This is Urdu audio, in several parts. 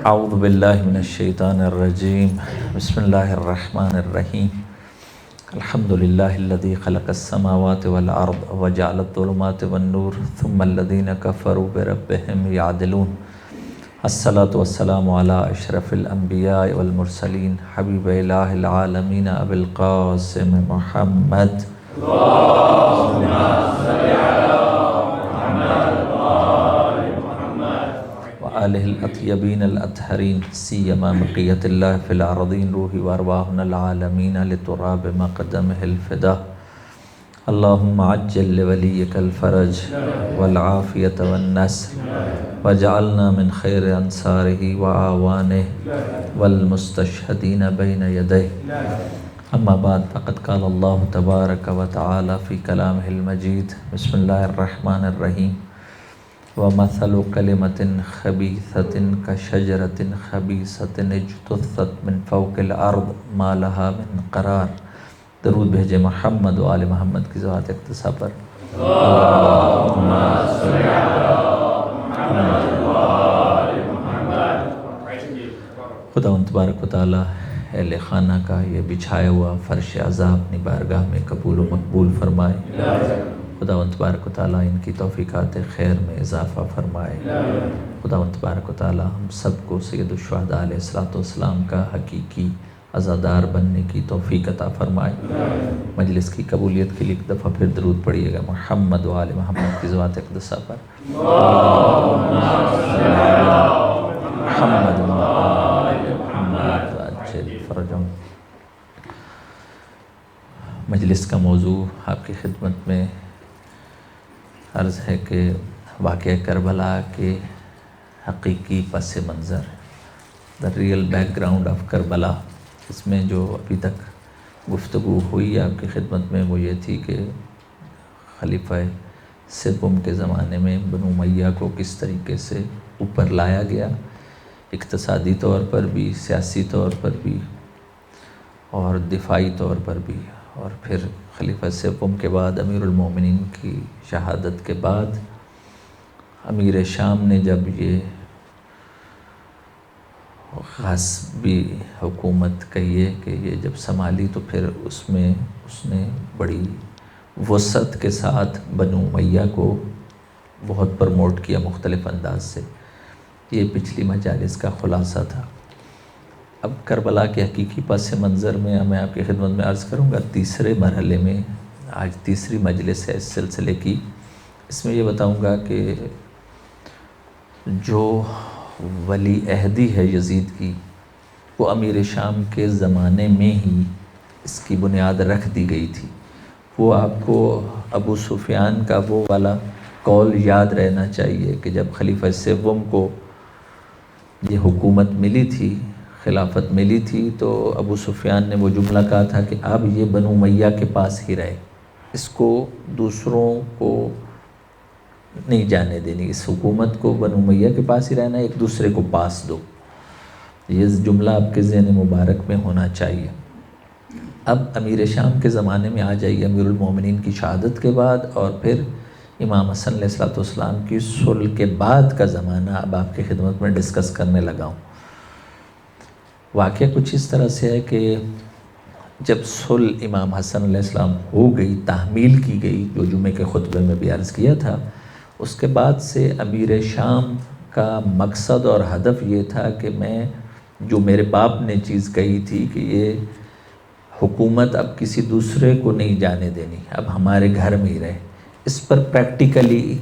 اعوذ باللہ من الشیطان الرجیم بسم اللہ الرحمن الرحیم الحمد للہ الذی خلق السماوات والارض وجعل الظلمات والنور ثم الذین کفروا بربهم یعدلون الصلاة والسلام علی اشرف الانبیاء والمرسلین حبیب الہ العالمین ابی القاسم محمد وآلہ الاطیبین الاطہرین سیما بقیت اللہ فی الارضین روح وارواحنا العالمین لتراب مقدمہ الفدا اللہم عجل لولیک الفرج والعافیت والنصر وجعلنا من خیر انصارہ وآوانہ والمستشہدین بین یدیہ اما بعد فقد قال اللہ تبارک و تعالی فی کلامہ المجید بسم اللہ الرحمن الرحیم وَمَثَلُ كَلِمَةٍ خَبِيثَةٍ كَشَجَرَةٍ خَبِيثَةٍ اجْتُثَّتْ مِنْ فَوْقِ الْأَرْضِ مَا لَهَا مِنْ قَرَارٍ درود بھیجے محمد و آل محمد کی ذات اقتصا پر اللہم صلی علی محمد. خداوند تبارک و تعالی اہل خانہ کا یہ بچھایا ہوا فرش عذاب اپنی بارگاہ میں قبول و مقبول فرمائے. خداوند تبارک و تعالیٰ ان کی توفیقات خیر میں اضافہ فرمائے. خداوند تبارک و تعالیٰ ہم سب کو سید الشہداء علیہ السلام کا حقیقی عزادار بننے کی توفیق عطا فرمائے. مجلس کی قبولیت کے لیے ایک دفعہ پھر درود پڑھیے گا محمد و آل محمد کی ذات اقدسہ پر. محمد و آل محمد عجل فرجهم. مجلس کا موضوع آپ کی خدمت میں عرض ہے کہ واقعہ کربلا کے حقیقی پس منظر the real background of Karbala. اس میں جو ابھی تک گفتگو ہوئی آپ کی خدمت میں وہ یہ تھی کہ خلیفہ سوم کے زمانے میں بنو امیہ کو کس طریقے سے اوپر لایا گیا، اقتصادی طور پر بھی، سیاسی طور پر بھی اور دفاعی طور پر بھی. اور پھر خلیفہ سوم کے بعد امیر المومنین کی شہادت کے بعد امیر شام نے جب یہ غصبی حکومت کہیے کہ یہ جب سنبھالی تو پھر اس نے بڑی وسعت کے ساتھ بنو امیہ کو بہت پروموٹ کیا مختلف انداز سے. یہ پچھلی مجالس کا خلاصہ تھا. اب کربلا کے حقیقی پس منظر میں میں آپ کی خدمت میں عرض کروں گا تیسرے مرحلے میں. آج تیسری مجلس ہے اس سلسلے کی. اس میں یہ بتاؤں گا کہ جو ولی عہدی ہے یزید کی وہ امیر شام کے زمانے میں ہی اس کی بنیاد رکھ دی گئی تھی. وہ آپ کو ابو سفیان کا وہ والا قول یاد رہنا چاہیے کہ جب خلیفہ سوم کو یہ حکومت ملی تھی، خلافت ملی تھی، تو ابو سفیان نے وہ جملہ کہا تھا کہ اب یہ بنو امیہ کے پاس ہی رہے، اس کو دوسروں کو نہیں جانے دینی، اس حکومت کو بنو امیہ کے پاس ہی رہنا، ایک دوسرے کو پاس دو. یہ جملہ آپ کے ذہن مبارک میں ہونا چاہیے. اب امیر شام کے زمانے میں آ جائیے امیر المومنین کی شہادت کے بعد، اور پھر امام حسن علیہ السلام کی صلح کے بعد کا زمانہ اب آپ کی خدمت میں ڈسکس کرنے لگا ہوں. واقعہ کچھ اس طرح سے ہے کہ جب صلح امام حسن علیہ السلام ہو گئی، تحمیل کی گئی، جو جمعے کے خطبے میں بھی عرض کیا تھا، اس کے بعد سے امیر شام کا مقصد اور ہدف یہ تھا کہ میں جو میرے باپ نے چیز کہی تھی کہ یہ حکومت اب کسی دوسرے کو نہیں جانے دینی، اب ہمارے گھر میں ہی رہے، اس پر پریکٹیکلی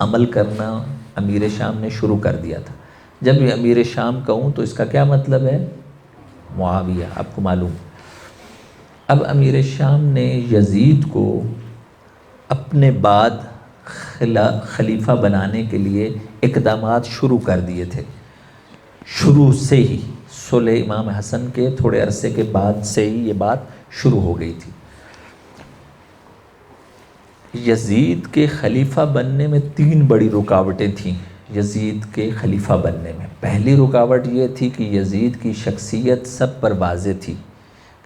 عمل کرنا امیر شام نے شروع کر دیا تھا. جب یہ امیر شام کہوں تو اس کا کیا مطلب ہے؟ معاویہ، آپ کو معلوم. اب امیر شام نے یزید کو اپنے بعد خلیفہ بنانے کے لیے اقدامات شروع کر دیے تھے. شروع سے ہی صلح امام حسن کے تھوڑے عرصے کے بعد سے ہی یہ بات شروع ہو گئی تھی. یزید کے خلیفہ بننے میں 3 بڑی رکاوٹیں تھیں. یزید کے خلیفہ بننے میں پہلی رکاوٹ یہ تھی کہ یزید کی شخصیت سب پر واضح تھی.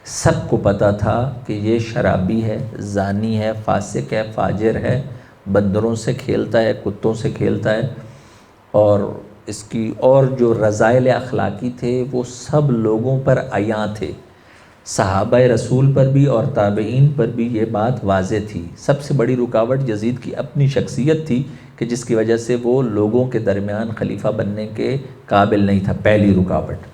سب کو پتہ تھا کہ یہ شرابی ہے، زانی ہے، فاسق ہے، فاجر ہے، بندروں سے کھیلتا ہے، کتوں سے کھیلتا ہے، اور اس کی اور جو رذائل اخلاقی تھے وہ سب لوگوں پر عیاں تھے، صحابہ رسول پر بھی اور تابعین پر بھی یہ بات واضح تھی۔ سب سے بڑی رکاوٹ یزید کی اپنی شخصیت تھی کہ جس کی وجہ سے وہ لوگوں کے درمیان خلیفہ بننے کے قابل نہیں تھا، پہلی رکاوٹ۔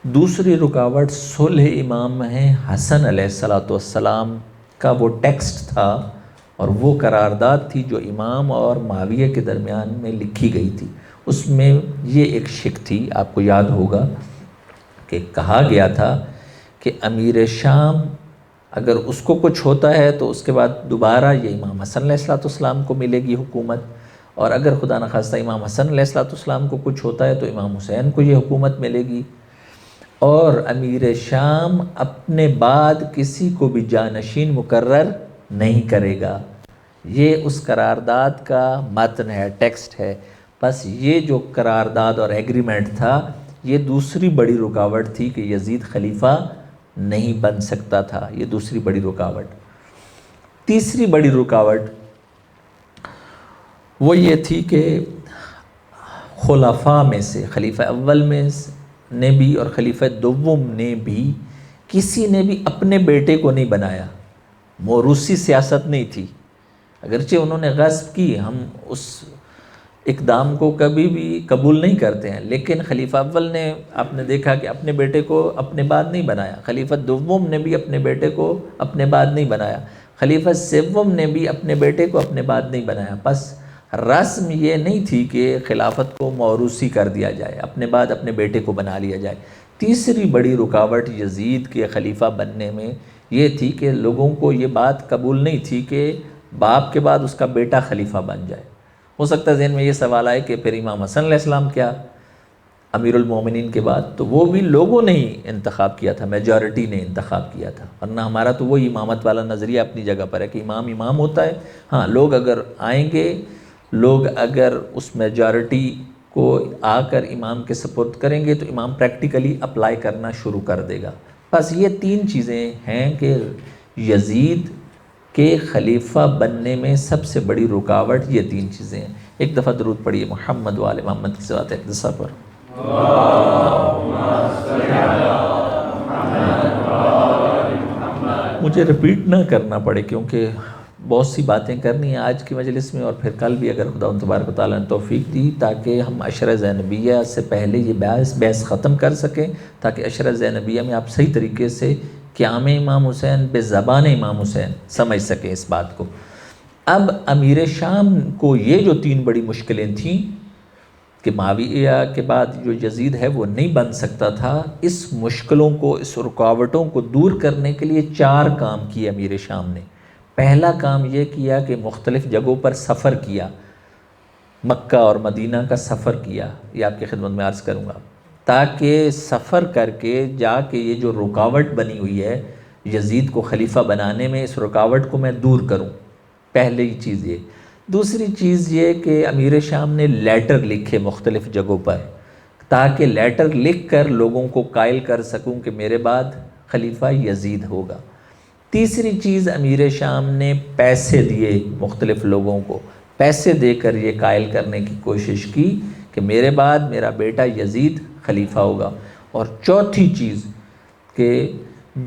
دوسری رکاوٹ صلح امام حسن علیہ السلام کا وہ ٹیکسٹ تھا اور وہ قرارداد تھی جو امام اور معاویہ کے درمیان میں لکھی گئی تھی۔ اس میں یہ ایک شک تھی، آپ کو یاد ہوگا کہ کہا گیا تھا کہ امیر شام اگر اس کو کچھ ہوتا ہے تو اس کے بعد دوبارہ یہ امام حسن علیہ السلام کو ملے گی حکومت، اور اگر خدا نخواستہ امام حسن علیہ السلام کو کچھ ہوتا ہے تو امام حسین کو یہ حکومت ملے گی، اور امیر شام اپنے بعد کسی کو بھی جانشین مقرر نہیں کرے گا۔ یہ اس قرارداد کا متن ہے، ٹیکسٹ ہے۔ بس یہ جو قرارداد اور ایگریمنٹ تھا یہ دوسری بڑی رکاوٹ تھی کہ یزید خلیفہ نہیں بن سکتا تھا، یہ دوسری بڑی رکاوٹ۔ تیسری بڑی رکاوٹ وہ یہ تھی کہ خلفاء میں سے، خلیفہ اول میں نے بھی اور خلیفہ دوم نے بھی کسی نے بھی اپنے بیٹے کو نہیں بنایا۔ موروثی سیاست نہیں تھی، اگرچہ انہوں نے غصب کی، ہم اس اقدام کو کبھی بھی قبول نہیں کرتے ہیں، لیکن خلیفہ اول نے آپ نے دیکھا کہ اپنے بیٹے کو اپنے بعد نہیں بنایا، خلیفہ دوم نے بھی اپنے بیٹے کو اپنے بعد نہیں بنایا، خلیفہ سوم نے بھی اپنے بیٹے کو اپنے بعد نہیں بنایا۔ بس رسم یہ نہیں تھی کہ خلافت کو موروثی کر دیا جائے، اپنے بعد اپنے بیٹے کو بنا لیا جائے۔ تیسری بڑی رکاوٹ یزید کے خلیفہ بننے میں یہ تھی کہ لوگوں کو یہ بات قبول نہیں تھی کہ باپ کے بعد اس کا بیٹا خلیفہ بن جائے۔ ہو سکتا ہے ذہن میں یہ سوال آئے کہ پھر امام حسن علیہ السلام کیا امیر المومنین کے بعد؟ تو وہ بھی لوگوں نے ہی انتخاب کیا تھا، میجورٹی نے انتخاب کیا تھا، ورنہ ہمارا تو وہی امامت والا نظریہ اپنی جگہ پر ہے کہ امام ہوتا ہے۔ ہاں، لوگ اگر آئیں گے، لوگ اگر اس میجورٹی کو آ کر امام کے سپرد کریں گے تو امام پریکٹیکلی اپلائی کرنا شروع کر دے گا۔ بس یہ تین چیزیں ہیں کہ یزید کے خلیفہ بننے میں سب سے بڑی رکاوٹ یہ تین چیزیں ہیں۔ ایک دفعہ درود پڑھیے محمد وآل محمد کی صلوات اقدسہ پر۔ مجھے رپیٹ نہ کرنا پڑے کیونکہ بہت سی باتیں کرنی ہیں آج کی مجلس میں، اور پھر کل بھی اگر خدا تبارک و تعالیٰ نے توفیق دی تاکہ ہم عشرہ زینبیہ سے پہلے یہ بحث ختم کر سکیں، تاکہ عشرہ زینبیہ میں آپ صحیح طریقے سے قیام امام حسین بے زبان امام حسین سمجھ سکیں اس بات کو۔ اب امیر شام کو یہ جو تین بڑی مشکلیں تھیں کہ معاویہ کے بعد جو یزید ہے وہ نہیں بن سکتا تھا، اس مشکلوں کو، اس رکاوٹوں کو دور کرنے کے لیے چار کام کیے امیر شام نے۔ پہلا کام یہ کیا کہ مختلف جگہوں پر سفر کیا، مکہ اور مدینہ کا سفر کیا، یہ آپ کی خدمت میں عرض کروں گا، تاکہ سفر کر کے جا کے یہ جو رکاوٹ بنی ہوئی ہے یزید کو خلیفہ بنانے میں، اس رکاوٹ کو میں دور کروں۔ پہلی چیز یہ۔ دوسری چیز یہ کہ امیر شام نے لیٹر لکھے مختلف جگہوں پر، تاکہ لیٹر لکھ کر لوگوں کو قائل کر سکوں کہ میرے بعد خلیفہ یزید ہوگا۔ تیسری چیز، امیر شام نے پیسے دیے مختلف لوگوں کو، پیسے دے کر یہ قائل کرنے کی کوشش کی کہ میرے بعد میرا بیٹا یزید خلیفہ ہوگا۔ اور چوتھی چیز کہ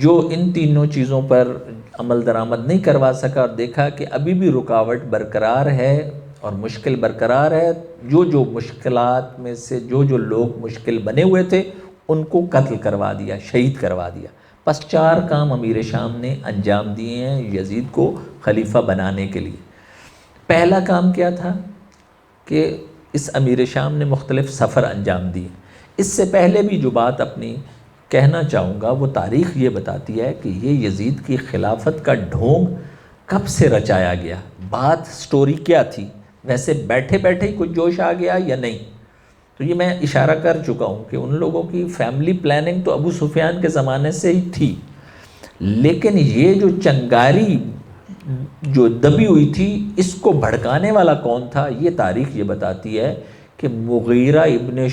جو ان تینوں چیزوں پر عمل درآمد نہیں کروا سکا اور دیکھا کہ ابھی بھی رکاوٹ برقرار ہے اور مشکل برقرار ہے، جو مشکلات میں سے جو لوگ مشکل بنے ہوئے تھے ان کو قتل کروا دیا، شہید کروا دیا۔ بس چار کام امیر شام نے انجام دیے ہیں یزید کو خلیفہ بنانے کے لیے۔ پہلا کام کیا تھا کہ اس امیر شام نے مختلف سفر انجام دیے۔ اس سے پہلے بھی جو بات اپنی کہنا چاہوں گا وہ تاریخ یہ بتاتی ہے کہ یہ یزید کی خلافت کا ڈھونگ کب سے رچایا گیا، بات سٹوری کیا تھی، ویسے بیٹھے بیٹھے ہی کچھ جوش آ گیا یا نہیں؟ تو یہ میں اشارہ کر چکا ہوں کہ ان لوگوں کی فیملی پلاننگ تو ابو سفیان کے زمانے سے ہی تھی، لیکن یہ جو چنگاری جو دبی ہوئی تھی اس کو بھڑکانے والا کون تھا، یہ تاریخ یہ بتاتی ہے کہ مغیرہ ابن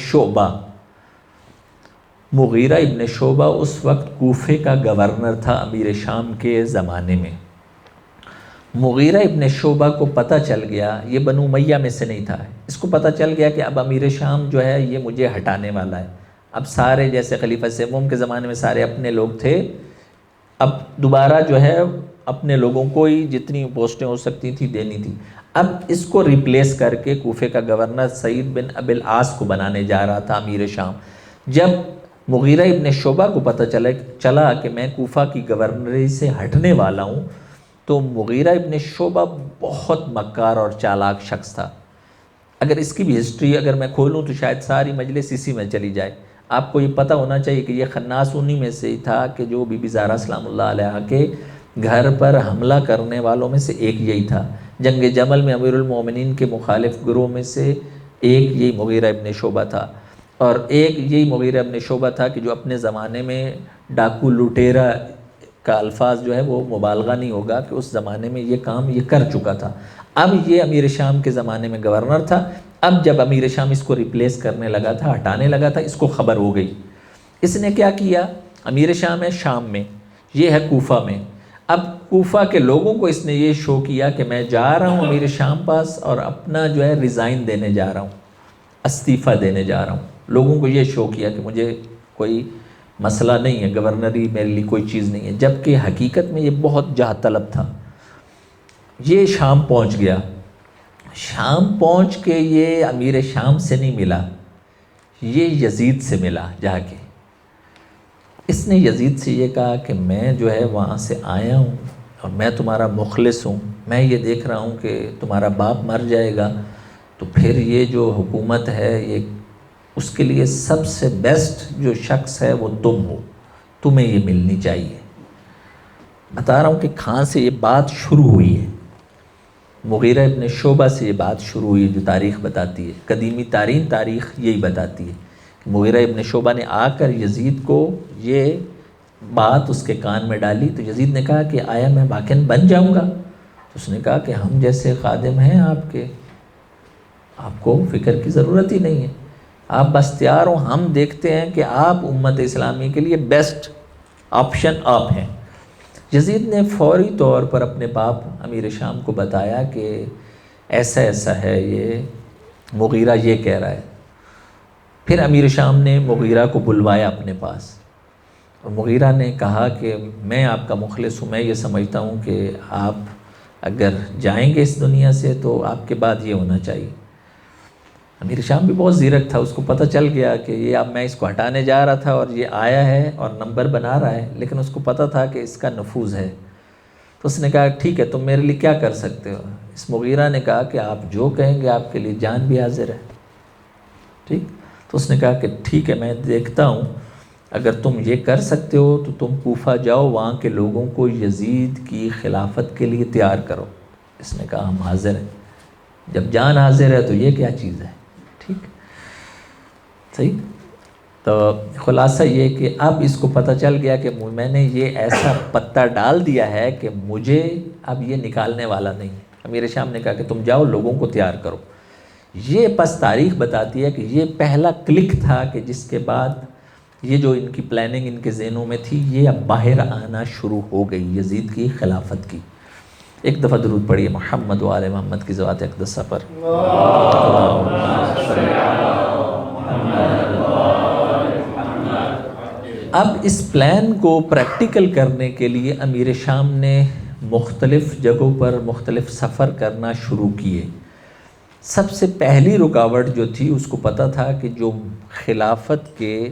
شعبہ اس وقت کوفے کا گورنر تھا امیر شام کے زمانے میں۔ مغیرہ ابن شعبہ کو پتہ چل گیا، یہ بنو امیہ میں سے نہیں تھا، اس کو پتہ چل گیا کہ اب امیر شام جو ہے یہ مجھے ہٹانے والا ہے۔ اب سارے جیسے خلیفہ سوم کے زمانے میں سارے اپنے لوگ تھے، اب دوبارہ جو ہے اپنے لوگوں کو ہی جتنی پوسٹیں ہو سکتی تھی دینی تھی۔ اب اس کو ریپلیس کر کے کوفے کا گورنر سعید بن ابی العاص کو بنانے جا رہا تھا امیر شام۔ جب مغیرہ ابن شعبہ کو پتہ چلا کہ میں کوفہ کی گورنری سے ہٹنے والا ہوں، تو مغیرہ ابن شعبہ بہت مکار اور چالاک شخص تھا۔ اگر اس کی بھی ہسٹری اگر میں کھولوں تو شاید ساری مجلس اسی میں چلی جائے۔ آپ کو یہ پتہ ہونا چاہیے کہ یہ خناس انہی میں سے ہی تھا کہ جو بی بی زہرا سلام اللہ علیہ کے گھر پر حملہ کرنے والوں میں سے ایک یہی تھا۔ جنگ جمل میں امیر المومنین کے مخالف گروہ میں سے ایک یہی مغیرہ ابن شعبہ تھا، اور ایک یہی مغیرہ ابن شعبہ تھا کہ جو اپنے زمانے میں ڈاکو لٹیرا کا الفاظ جو ہے وہ مبالغہ نہیں ہوگا کہ اس زمانے میں یہ کام یہ کر چکا تھا۔ اب یہ امیر شام کے زمانے میں گورنر تھا۔ اب جب امیر شام اس کو ریپلیس کرنے لگا تھا، ہٹانے لگا تھا، اس کو خبر ہو گئی۔ اس نے کیا کیا؟ امیر شام ہے شام میں، یہ ہے کوفہ میں۔ اب کوفہ کے لوگوں کو اس نے یہ شو کیا کہ میں جا رہا ہوں امیر شام پاس اور اپنا جو ہے ریزائن دینے جا رہا ہوں، استعفیٰ دینے جا رہا ہوں۔ لوگوں کو یہ شو کیا کہ مجھے کوئی مسئلہ نہیں ہے، گورنری میرے لیے کوئی چیز نہیں ہے، جبکہ حقیقت میں یہ بہت جاہ طلب تھا۔ یہ شام پہنچ گیا، شام پہنچ کے یہ امیر شام سے نہیں ملا، یہ یزید سے ملا جا کے۔ اس نے یزید سے یہ کہا کہ میں جو ہے وہاں سے آیا ہوں اور میں تمہارا مخلص ہوں، میں یہ دیکھ رہا ہوں کہ تمہارا باپ مر جائے گا تو پھر یہ جو حکومت ہے یہ اس کے لیے سب سے بیسٹ جو شخص ہے وہ تم ہو، تمہیں یہ ملنی چاہیے۔ بتا رہا ہوں کہ کہاں سے یہ بات شروع ہوئی ہے۔ مغیرہ ابن شعبہ سے یہ بات شروع ہوئی جو تاریخ بتاتی ہے، قدیمی ترین تاریخ یہی بتاتی ہے کہ مغیرہ ابن شعبہ نے آ کر یزید کو یہ بات اس کے کان میں ڈالی، تو یزید نے کہا کہ آیا میں باقین بن جاؤں گا؟ تو اس نے کہا کہ ہم جیسے خادم ہیں آپ کے، آپ کو فکر کی ضرورت ہی نہیں ہے، آپ بس تیار ہوں، ہم دیکھتے ہیں کہ آپ امت اسلامی کے لیے بیسٹ آپشن آپ ہیں۔ یزید نے فوری طور پر اپنے باپ امیر شام کو بتایا کہ ایسا ایسا ہے، یہ مغیرہ یہ کہہ رہا ہے۔ پھر امیر شام نے مغیرہ کو بلوایا اپنے پاس، اور مغیرہ نے کہا کہ میں آپ کا مخلص ہوں، میں یہ سمجھتا ہوں کہ آپ اگر جائیں گے اس دنیا سے تو آپ کے بعد یہ ہونا چاہیے۔ امیر شام بھی بہت زیرک تھا، اس کو پتہ چل گیا کہ یہ اب میں اس کو ہٹانے جا رہا تھا اور یہ آیا ہے اور نمبر بنا رہا ہے، لیکن اس کو پتہ تھا کہ اس کا نفوذ ہے۔ تو اس نے کہا ٹھیک ہے، تم میرے لیے کیا کر سکتے ہو؟ اس مغیرہ نے کہا کہ آپ جو کہیں گے آپ کے لیے جان بھی حاضر ہے۔ ٹھیک، تو اس نے کہا کہ ٹھیک ہے، میں دیکھتا ہوں، اگر تم یہ کر سکتے ہو تو تم کوفہ جاؤ، وہاں کے لوگوں کو یزید کی خلافت کے لیے تیار کرو۔ اس نے کہا ہم حاضر ہیں، جب جان حاضر ہے تو یہ کیا چیز ہے؟ ٹھیک، صحیح۔ تو خلاصہ یہ کہ اب اس کو پتہ چل گیا کہ میں نے یہ ایسا پتہ ڈال دیا ہے کہ مجھے اب یہ نکالنے والا نہیں ہے۔ امیر شام نے کہا کہ تم جاؤ لوگوں کو تیار کرو۔ یہ پس تاریخ بتاتی ہے کہ یہ پہلا کلک تھا کہ جس کے بعد یہ جو ان کی پلاننگ ان کے ذہنوں میں تھی یہ اب باہر آنا شروع ہو گئی یزید کی خلافت کی۔ ایک دفعہ درود پڑھیے محمد و آل محمد کی ذوات اقدسہ پر۔ اب اس پلان کو پریکٹیکل کرنے کے لیے امیر شام نے مختلف جگہوں پر مختلف سفر کرنا شروع کیے۔ سب سے پہلی رکاوٹ جو تھی اس کو پتہ تھا کہ جو خلافت کے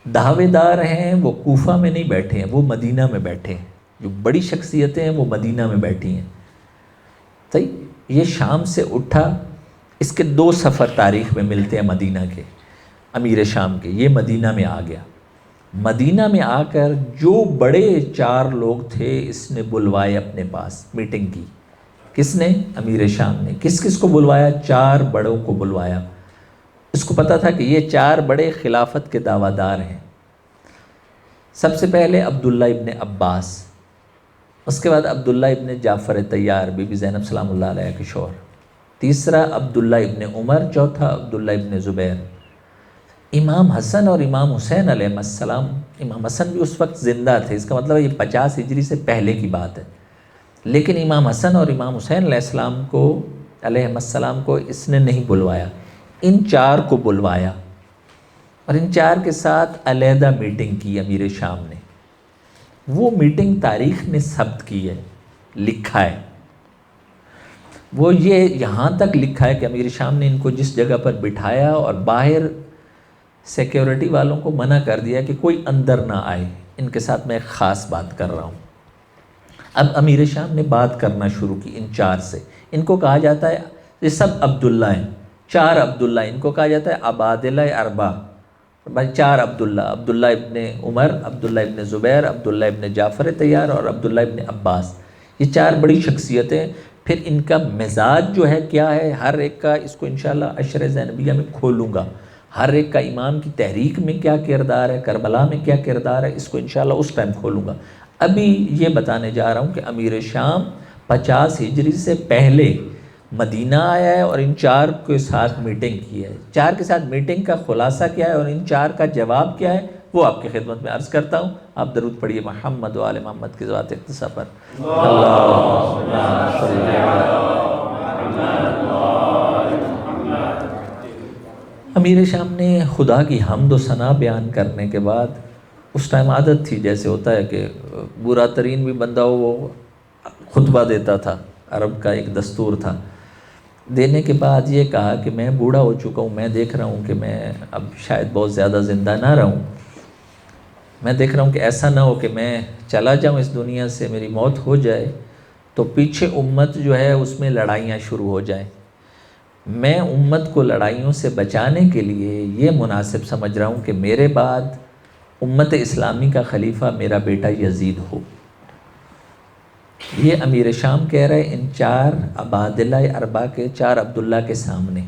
دعوے دار ہیں وہ کوفہ میں نہیں بیٹھے ہیں، وہ مدینہ میں بیٹھے ہیں، جو بڑی شخصیتیں ہیں وہ مدینہ میں بیٹھی ہیں۔ صحیح، یہ شام سے اٹھا، اس کے 2 سفر تاریخ میں ملتے ہیں مدینہ کے، امیر شام کے، یہ مدینہ میں آ گیا۔ مدینہ میں آ کر جو بڑے 4 لوگ تھے اس نے بلوائے اپنے پاس، میٹنگ کی۔ کس نے؟ امیر شام نے۔ کس کس کو بلوایا؟ 4 بڑوں کو بلوایا۔ اس کو پتہ تھا کہ یہ 4 بڑے خلافت کے دعویٰ دار ہیں۔ سب سے پہلے عبداللہ ابن عباس، اس کے بعد عبداللہ ابن جعفر طیار، بی بی زینب سلام اللہ علیہ کے شوہر، تیسرا عبداللہ ابن عمر، چوتھا عبداللہ ابن زبیر۔ امام حسن اور امام حسین علیہ السلام، امام حسن بھی اس وقت زندہ تھے، اس کا مطلب یہ 50 ہجری سے پہلے کی بات ہے۔ لیکن امام حسن اور امام حسین علیہ السلام کو اس نے نہیں بلوایا، ان 4 کو بلوایا اور ان 4 کے ساتھ علیحدہ میٹنگ کی امیر شام نے۔ وہ میٹنگ تاریخ نے ثبت کی ہے، لکھا ہے۔ وہ یہ یہاں تک لکھا ہے کہ امیر شام نے ان کو جس جگہ پر بٹھایا اور باہر سیکیورٹی والوں کو منع کر دیا کہ کوئی اندر نہ آئے، ان کے ساتھ میں ایک خاص بات کر رہا ہوں۔ اب امیر شام نے بات کرنا شروع کی ان 4 سے۔ ان کو کہا جاتا ہے، یہ سب عبداللہ ہیں، 4 عبداللہ، ان کو کہا جاتا ہے عبادلہ اربع، بھائی 4 عبداللہ ابن عمر، عبداللہ ابن زبیر، عبداللہ ابن جعفر طیار اور عبداللہ ابن عباس۔ یہ 4 بڑی شخصیتیں۔ پھر ان کا مزاج جو ہے کیا ہے، ہر ایک کا، اس کو انشاءاللہ عشر زینبیہ میں کھولوں گا، ہر ایک کا امام کی تحریک میں کیا کردار ہے، کربلا میں کیا کردار ہے، اس کو انشاءاللہ اس ٹائم کھولوں گا۔ ابھی یہ بتانے جا رہا ہوں کہ امیر شام 50 ہجری سے پہلے مدینہ آیا ہے اور ان 4 کے ساتھ میٹنگ کی ہے۔ 4 کے ساتھ میٹنگ کا خلاصہ کیا ہے اور ان 4 کا جواب کیا ہے، وہ آپ کی خدمت میں عرض کرتا ہوں۔ آپ درود پڑھیے محمد و آل محمد کی ذات اقتصا پر۔ امیر شام نے خدا کی حمد و ثنا بیان کرنے کے بعد، اس ٹائم عادت تھی، جیسے ہوتا ہے کہ برا ترین بھی بندہ ہو وہ خطبہ دیتا تھا، عرب کا ایک دستور تھا۔ دینے کے بعد یہ کہا کہ میں بوڑھا ہو چکا ہوں، میں دیکھ رہا ہوں کہ میں اب شاید بہت زیادہ زندہ نہ رہوں، میں دیکھ رہا ہوں کہ ایسا نہ ہو کہ میں چلا جاؤں اس دنیا سے، میری موت ہو جائے تو پیچھے امت جو ہے اس میں لڑائیاں شروع ہو جائیں۔ میں امت کو لڑائیوں سے بچانے کے لیے یہ مناسب سمجھ رہا ہوں کہ میرے بعد امت اسلامی کا خلیفہ میرا بیٹا یزید ہو۔ یہ امیر شام کہہ رہے ان 4 عبادلہ اربع کے، 4 عبداللہ کے سامنے،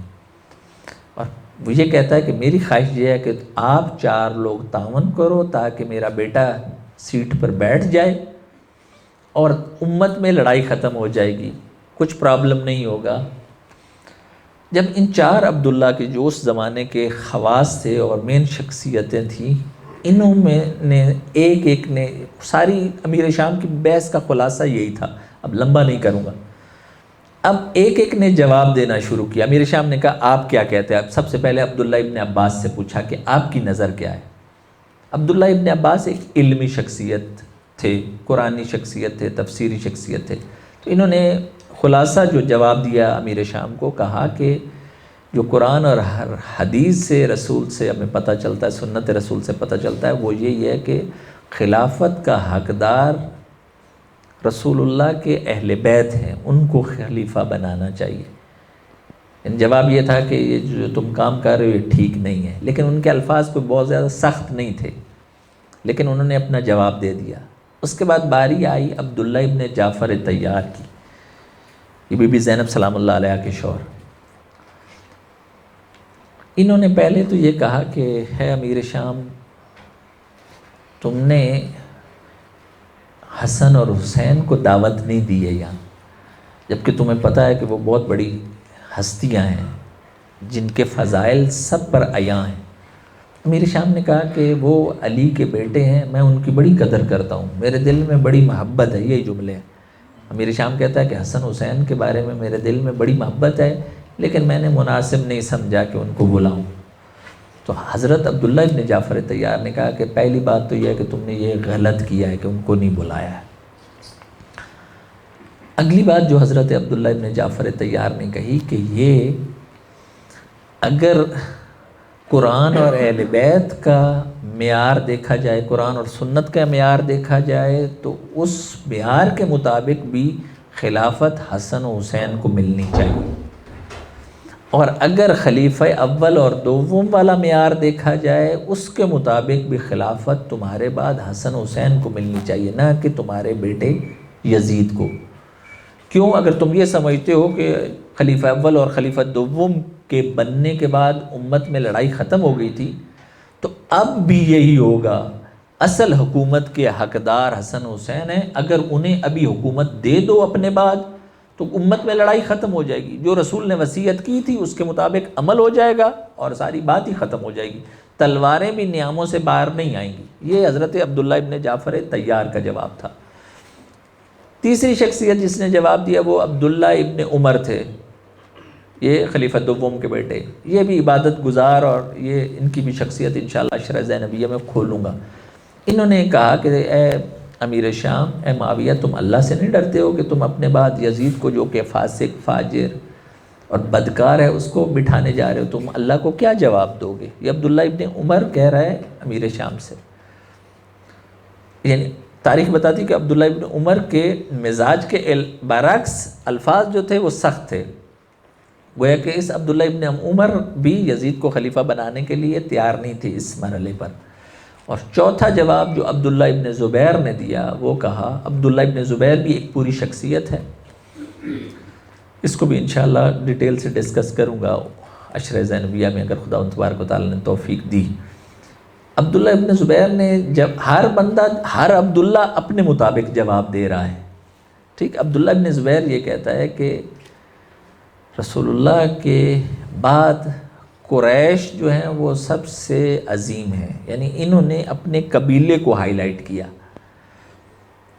اور وہ یہ کہتا ہے کہ میری خواہش یہ ہے کہ آپ 4 لوگ تعاون کرو تاکہ میرا بیٹا سیٹ پر بیٹھ جائے اور امت میں لڑائی ختم ہو جائے گی، کچھ پرابلم نہیں ہوگا۔ جب ان 4 عبداللہ کے جو اس زمانے کے خواص تھے اور مین شخصیتیں تھیں، انہوں میں نے ایک نے ساری امیر شام کی بحث کا خلاصہ یہی تھا، اب لمبا نہیں کروں گا۔ اب ایک نے جواب دینا شروع کیا۔ امیر شام نے کہا آپ کیا کہتے ہیں؟ اب سب سے پہلے عبداللہ ابن عباس سے پوچھا کہ آپ کی نظر کیا ہے۔ عبداللہ ابن عباس ایک علمی شخصیت تھے، قرآنی شخصیت تھے، تفسیری شخصیت تھے، تو انہوں نے خلاصہ جو جواب دیا امیر شام کو، کہا کہ جو قرآن اور حدیث سے، رسول سے ہمیں پتہ چلتا ہے، سنت رسول سے پتہ چلتا ہے، وہ یہ ہے کہ خلافت کا حقدار رسول اللہ کے اہل بیت ہیں، ان کو خلیفہ بنانا چاہیے۔ جواب یہ تھا کہ یہ جو تم کام کر رہے ہو یہ ٹھیک نہیں ہے، لیکن ان کے الفاظ کوئی بہت زیادہ سخت نہیں تھے، لیکن انہوں نے اپنا جواب دے دیا۔ اس کے بعد باری آئی عبداللہ ابن جعفر طیار کی، یہ بی بی زینب سلام اللہ علیہ کے شوہر۔ انہوں نے پہلے تو یہ کہا کہ ہے امیر شام، تم نے حسن اور حسین کو دعوت نہیں دی ہے یہاں، جبکہ تمہیں پتہ ہے کہ وہ بہت بڑی ہستیاں ہیں جن کے فضائل سب پر عیاں ہیں۔ امیر شام نے کہا کہ وہ علی کے بیٹے ہیں، میں ان کی بڑی قدر کرتا ہوں، میرے دل میں بڑی محبت ہے، یہی جملے ہیں۔ امیر شام کہتا ہے کہ حسن حسین کے بارے میں میرے دل میں بڑی محبت ہے، لیکن میں نے مناسب نہیں سمجھا کہ ان کو بلاؤں۔ تو حضرت عبداللہ ابن جعفر طیار نے کہا کہ پہلی بات تو یہ ہے کہ تم نے یہ غلط کیا ہے کہ ان کو نہیں بلایا ہے۔ اگلی بات جو حضرت عبداللہ ابن جعفر طیار نے کہی کہ یہ اگر قرآن اور اہل بیت کا معیار دیکھا جائے، قرآن اور سنت کا معیار دیکھا جائے، تو اس معیار کے مطابق بھی خلافت حسن و حسین کو ملنی چاہیے، اور اگر خلیفہ اول اور دوم والا معیار دیکھا جائے، اس کے مطابق بھی خلافت تمہارے بعد حسن حسین کو ملنی چاہیے، نہ کہ تمہارے بیٹے یزید کو۔ کیوں؟ اگر تم یہ سمجھتے ہو کہ خلیفہ اول اور خلیفہ دوم کے بننے کے بعد امت میں لڑائی ختم ہو گئی تھی، تو اب بھی یہی ہوگا۔ اصل حکومت کے حقدار حسن حسین ہیں، اگر انہیں ابھی حکومت دے دو اپنے بعد تو امت میں لڑائی ختم ہو جائے گی، جو رسول نے وصیت کی تھی اس کے مطابق عمل ہو جائے گا اور ساری بات ہی ختم ہو جائے گی، تلواریں بھی نیاموں سے باہر نہیں آئیں گی۔ یہ حضرت عبداللہ ابن جعفر طیار کا جواب تھا۔ تیسری شخصیت جس نے جواب دیا وہ عبداللہ ابن عمر تھے، یہ خلیفہ دوم کے بیٹے، یہ بھی عبادت گزار، اور یہ ان کی بھی شخصیت انشاءاللہ شرح زینبیہ میں کھولوں گا۔ انہوں نے کہا کہ اے امیر شام، اے معاویہ، تم اللہ سے نہیں ڈرتے ہو کہ تم اپنے بعد یزید کو جو کہ فاسق، فاجر اور بدکار ہے اس کو بٹھانے جا رہے ہو، تم اللہ کو کیا جواب دو گے؟ یہ عبداللہ ابن عمر کہہ رہا ہے امیر شام سے۔ یعنی تاریخ بتاتی کہ عبداللہ ابن عمر کے مزاج کے برعکس الفاظ جو تھے وہ سخت تھے، گویا کہ اس عبداللہ ابن عمر بھی یزید کو خلیفہ بنانے کے لیے تیار نہیں تھی اس مرحلے پر۔ اور چوتھا جواب جو عبداللہ ابن زبیر نے دیا وہ کہا، عبداللہ ابن زبیر بھی ایک پوری شخصیت ہے، اس کو بھی انشاءاللہ ڈیٹیل سے ڈسکس کروں گا عشرہ زینبیہ میں اگر خدا تبارک و تعالیٰ نے توفیق دی۔ عبداللہ ابن زبیر نے جب ہر بندہ، ہر عبداللہ اپنے مطابق جواب دے رہا ہے، ٹھیک۔ عبداللہ ابن زبیر یہ کہتا ہے کہ رسول اللہ کے بعد قریش جو ہیں وہ سب سے عظیم ہیں، یعنی انہوں نے اپنے قبیلے کو ہائی لائٹ کیا۔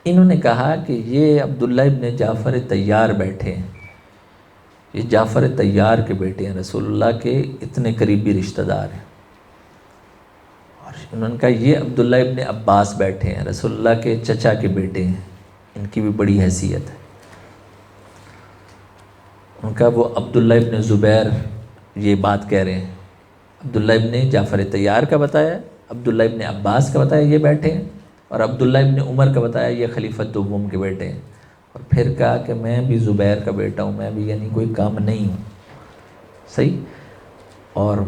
انہوں نے کہا کہ یہ عبداللہ ابن جعفر طیار بیٹھے ہیں، یہ جعفر طیار کے بیٹے ہیں، رسول اللہ کے اتنے قریبی رشتہ دار ہیں۔ اور انہوں نے کہا یہ عبداللہ ابن عباس بیٹھے ہیں، رسول اللہ کے چچا کے بیٹے ہیں، ان کی بھی بڑی حیثیت ہے۔ ان کا وہ عبداللہ ابن زبیر یہ بات کہہ رہے ہیں، عبداللہ ابن جعفر طیار کا بتایا، عبداللہ ابن عباس کا بتایا یہ بیٹھے ہیں، اور عبداللہ ابن عمر کا بتایا یہ خلیفہ دوم کے بیٹے ہیں۔ اور پھر کہا کہ میں بھی زبیر کا بیٹا ہوں، میں بھی یعنی کوئی کم نہیں ہوں، صحیح۔ اور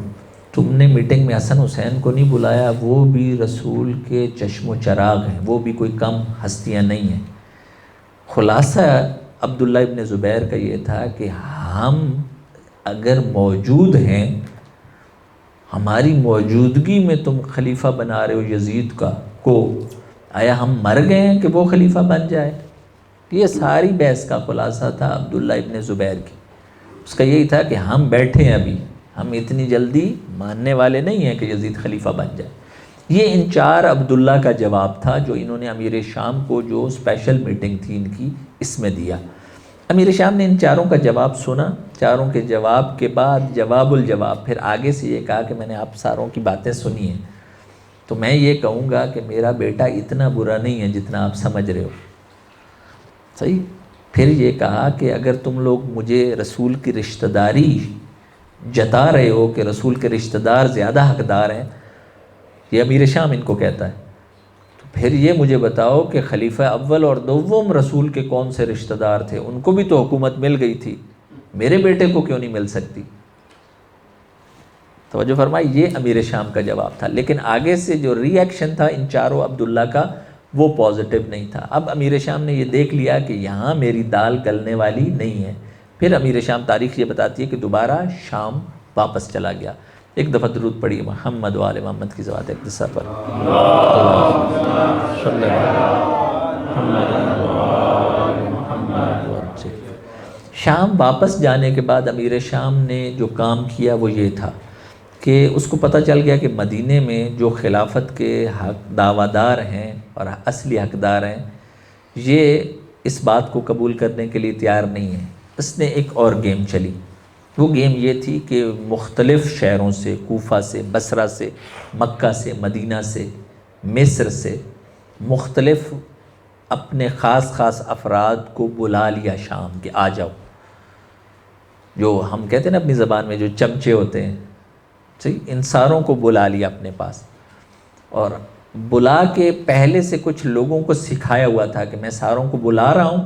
تم نے میٹنگ میں حسن حسین کو نہیں بلایا، وہ بھی رسول کے چشم و چراغ ہیں، وہ بھی کوئی کم ہستیاں نہیں ہیں۔ خلاصہ عبداللہ ابن زبیر کا یہ تھا کہ ہم اگر موجود ہیں، ہماری موجودگی میں تم خلیفہ بنا رہے ہو یزید کو، آیا ہم مر گئے ہیں کہ وہ خلیفہ بن جائے؟ یہ ساری بحث کا خلاصہ تھا عبداللہ ابن زبیر کی۔ اس کا یہی تھا کہ ہم بیٹھے ہیں، ابھی ہم اتنی جلدی ماننے والے نہیں ہیں کہ یزید خلیفہ بن جائے۔ یہ ان چار عبداللہ کا جواب تھا جو انہوں نے امیر شام کو، جو اسپیشل میٹنگ تھی ان کی، اس میں دیا۔ امیر شام نے ان چاروں کا جواب سنا، چاروں کے جواب کے بعد جواب الجواب، پھر آگے سے یہ کہا کہ میں نے آپ ساروں کی باتیں سنی ہیں، تو میں یہ کہوں گا کہ میرا بیٹا اتنا برا نہیں ہے جتنا آپ سمجھ رہے ہو، صحیح۔ پھر یہ کہا کہ اگر تم لوگ مجھے رسول کی رشتہ داری جتا رہے ہو کہ رسول کے رشتہ دار زیادہ حقدار ہیں، یہ امیر شام ان کو کہتا ہے، تو پھر یہ مجھے بتاؤ کہ خلیفہ اول اور دوم رسول کے کون سے رشتہ دار تھے؟ ان کو بھی تو حکومت مل گئی تھی، میرے بیٹے کو کیوں نہیں مل سکتی؟ توجہ فرمائی، یہ امیر شام کا جواب تھا۔ لیکن آگے سے جو ری ایکشن تھا ان چاروں عبداللہ کا وہ پازیٹیو نہیں تھا۔ اب امیر شام نے یہ دیکھ لیا کہ یہاں میری دال گلنے والی نہیں ہے۔ پھر امیر شام تاریخ یہ بتاتی ہے کہ دوبارہ شام واپس چلا گیا۔ ایک دفعہ درود پڑھیے محمد و آل محمد کی ذوات اقتداء پر۔ شام واپس جانے کے بعد امیر شام نے جو کام کیا وہ یہ تھا کہ اس کو پتہ چل گیا کہ مدینے میں جو خلافت کے حق دعویٰ دار ہیں اور اصلی حقدار ہیں، یہ اس بات کو قبول کرنے کے لیے تیار نہیں ہیں۔ اس نے ایک اور گیم چلی، وہ گیم یہ تھی کہ مختلف شہروں سے، کوفہ سے، بصرہ سے، مکہ سے، مدینہ سے، مصر سے، مختلف اپنے خاص خاص افراد کو بلا لیا شام کہ آ جاؤ، جو ہم کہتے ہیں نا اپنی زبان میں جو چمچے ہوتے ہیں، صحیح، ان ساروں کو بلا لیا اپنے پاس، اور بلا کے پہلے سے کچھ لوگوں کو سکھایا ہوا تھا کہ میں ساروں کو بلا رہا ہوں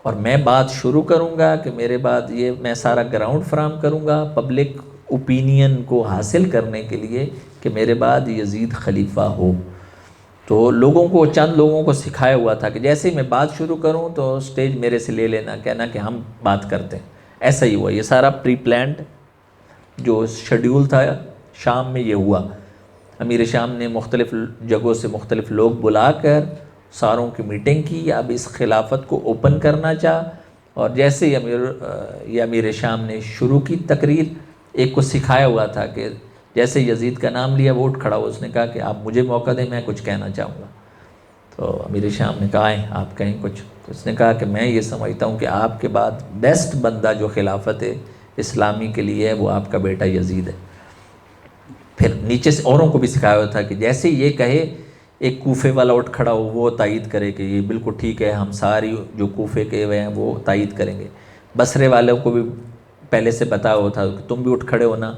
اور میں بات شروع کروں گا کہ میرے بعد یہ میں سارا گراؤنڈ فراہم کروں گا پبلک اوپینین کو حاصل کرنے کے لیے کہ میرے بعد یزید خلیفہ ہو۔ تو لوگوں کو، چند لوگوں کو سکھایا ہوا تھا کہ جیسے ہی میں بات شروع کروں تو سٹیج میرے سے لے لینا، کہنا کہ ہم بات کرتے ہیں۔ ایسا ہی ہوا، یہ سارا پری پلانڈ جو شیڈیول تھا شام میں یہ ہوا۔ امیر شام نے مختلف جگہوں سے مختلف لوگ بلا کر ساروں کی میٹنگ کی، اب اس خلافت کو اوپن کرنا چاہ، اور جیسے ہی امیر شام نے شروع کی تقریر، ایک کو سکھایا ہوا تھا کہ جیسے یزید کا نام لیا وہ اٹھ کھڑا ہوا، اس نے کہا کہ آپ مجھے موقع دیں، میں کچھ کہنا چاہوں گا۔ تو امیر شام نے کہا ہے آپ کہیں کچھ. تو اس نے کہا کہ میں یہ سمجھتا ہوں کہ آپ کے بعد بیسٹ بندہ جو خلافت اسلامی کے لیے ہے وہ آپ کا بیٹا یزید ہے. پھر نیچے سے اوروں کو بھی سکھایا ہوا تھا کہ جیسے یہ کہے ایک کوفے والا اٹھ کھڑا ہو وہ تائید کرے کہ یہ بالکل ٹھیک ہے، ہم ساری جو کوفے کے ہوئے ہیں وہ تائید کریں گے. بصرے والوں کو بھی پہلے سے بتا ہوا تھا کہ تم بھی اٹھ کھڑے ہونا،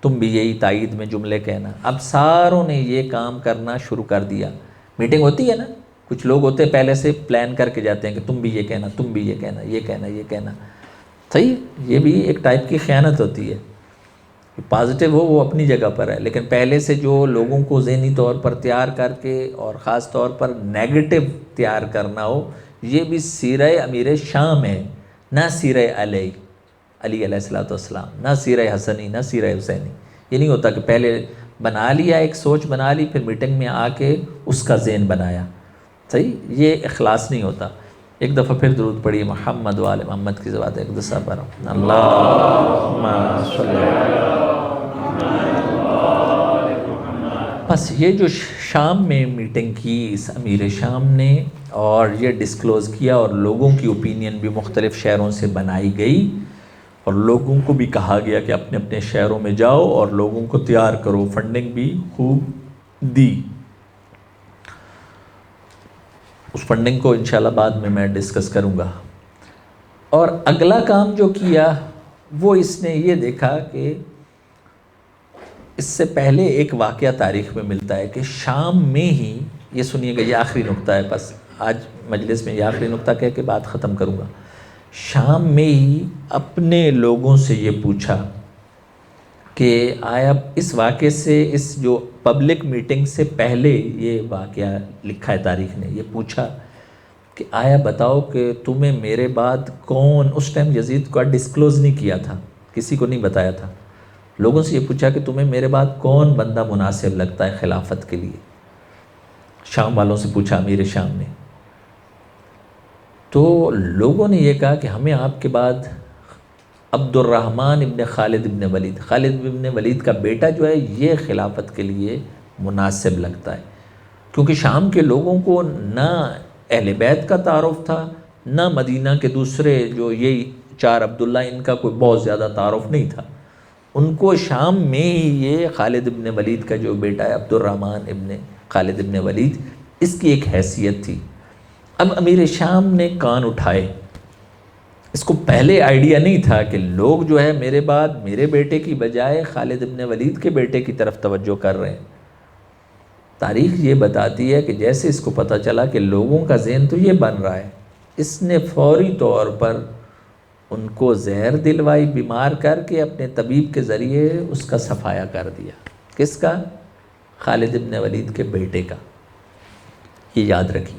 تم بھی یہی تائید میں جملے کہنا. اب ساروں نے یہ کام کرنا شروع کر دیا. میٹنگ ہوتی ہے نا، کچھ لوگ ہوتے ہیں پہلے سے پلان کر کے جاتے ہیں کہ تم بھی یہ کہنا، تم بھی یہ کہنا، یہ کہنا، یہ کہنا. صحیح، یہ بھی ایک ٹائپ کی خیانت ہوتی ہے. پازیٹیو ہو وہ اپنی جگہ پر ہے، لیکن پہلے سے جو لوگوں کو ذہنی طور پر تیار کر کے اور خاص طور پر نیگیٹو تیار کرنا ہو، یہ بھی سیرہ امیر شام ہے، نہ سیرہ علی علیہ السلام، نہ سیرہ حسنی، نہ سیرہ حسینی. یہ نہیں ہوتا کہ پہلے بنا لیا، ایک سوچ بنا لی، پھر میٹنگ میں آ کے اس کا ذہن بنایا. صحیح، یہ اخلاص نہیں ہوتا. ایک دفعہ پھر درود پڑھیے محمد وآل محمد کی زبان ایک دفعہ پر اللہم صلی اللہ. بس یہ جو شام میں میٹنگ کی اس امیر شام نے اور یہ ڈسکلوز کیا، اور لوگوں کی اوپینین بھی مختلف شہروں سے بنائی گئی، اور لوگوں کو بھی کہا گیا کہ اپنے اپنے شہروں میں جاؤ اور لوگوں کو تیار کرو. فنڈنگ بھی خوب دی. اس فنڈنگ کو انشاءاللہ بعد میں ڈسکس کروں گا. اور اگلا کام جو کیا وہ اس نے یہ دیکھا کہ اس سے پہلے ایک واقعہ تاریخ میں ملتا ہے کہ شام میں ہی، یہ سنیے گا یہ آخری نقطہ ہے، بس آج مجلس میں یہ آخری نقطہ کہہ کے بات ختم کروں گا. شام میں ہی اپنے لوگوں سے یہ پوچھا کہ آیا اس واقعے سے، اس جو پبلک میٹنگ سے پہلے یہ واقعہ لکھا ہے تاریخ نے، یہ پوچھا کہ آیا بتاؤ کہ تمہیں میرے بعد کون، اس ٹائم یزید کو ڈسکلوز نہیں کیا تھا، کسی کو نہیں بتایا تھا. لوگوں سے یہ پوچھا کہ تمہیں میرے بعد کون بندہ مناسب لگتا ہے خلافت کے لیے. شام والوں سے پوچھا امیر شام نے. تو لوگوں نے یہ کہا کہ ہمیں آپ کے بعد عبد الرحمن ابن خالد ابن ولید، خالد ابن ولید کا بیٹا جو ہے یہ خلافت کے لیے مناسب لگتا ہے. کیونکہ شام کے لوگوں کو نہ اہل بیت کا تعارف تھا، نہ مدینہ کے دوسرے جو یہ 4 عبداللہ ان کا کوئی بہت زیادہ تعارف نہیں تھا. ان کو شام میں ہی یہ خالد ابن ولید کا جو بیٹا ہے عبد الرحمن ابن خالد ابن ولید، اس کی ایک حیثیت تھی. اب امیر شام نے کان اٹھائے. اس کو پہلے آئیڈیا نہیں تھا کہ لوگ جو ہے میرے بعد میرے بیٹے کی بجائے خالد ابن ولید کے بیٹے کی طرف توجہ کر رہے ہیں. تاریخ یہ بتاتی ہے کہ جیسے اس کو پتہ چلا کہ لوگوں کا ذہن تو یہ بن رہا ہے، اس نے فوری طور پر ان کو زہر دلوائی، بیمار کر کے اپنے طبیب کے ذریعے اس کا صفایا کر دیا. کس کا؟ خالد ابن ولید کے بیٹے کا. یہ یاد رکھیے.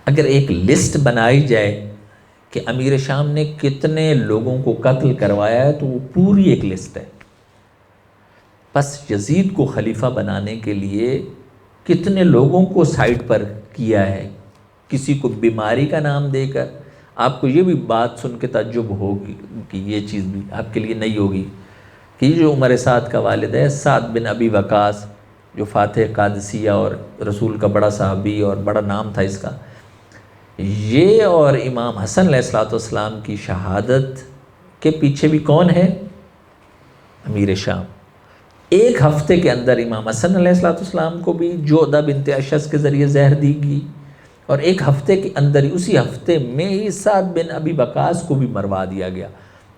اگر ایک لسٹ بنائی جائے کہ امیر شام نے کتنے لوگوں کو قتل کروایا ہے تو وہ پوری ایک لسٹ ہے. بس یزید کو خلیفہ بنانے کے لیے کتنے لوگوں کو سائٹ پر کیا ہے، کسی کو بیماری کا نام دے کر. آپ کو یہ بھی بات سن کے تعجب ہوگی کہ یہ چیز بھی آپ کے لیے نہیں ہوگی کہ یہ جو عمر سعد کا والد ہے، سعد بن ابی وقاص، جو فاتح قادسیہ اور رسول کا بڑا صحابی اور بڑا نام تھا اس کا، یہ اور امام حسن علیہ السلام کی شہادت کے پیچھے بھی کون ہے؟ امیر شام. ایک ہفتے کے اندر امام حسن علیہ السلام کو بھی جودہ بنت اشعث کے ذریعے زہر دی گئی، اور ایک ہفتے کے اندر ہی، اسی ہفتے میں ہی سعد بن ابی وقاص کو بھی مروا دیا گیا،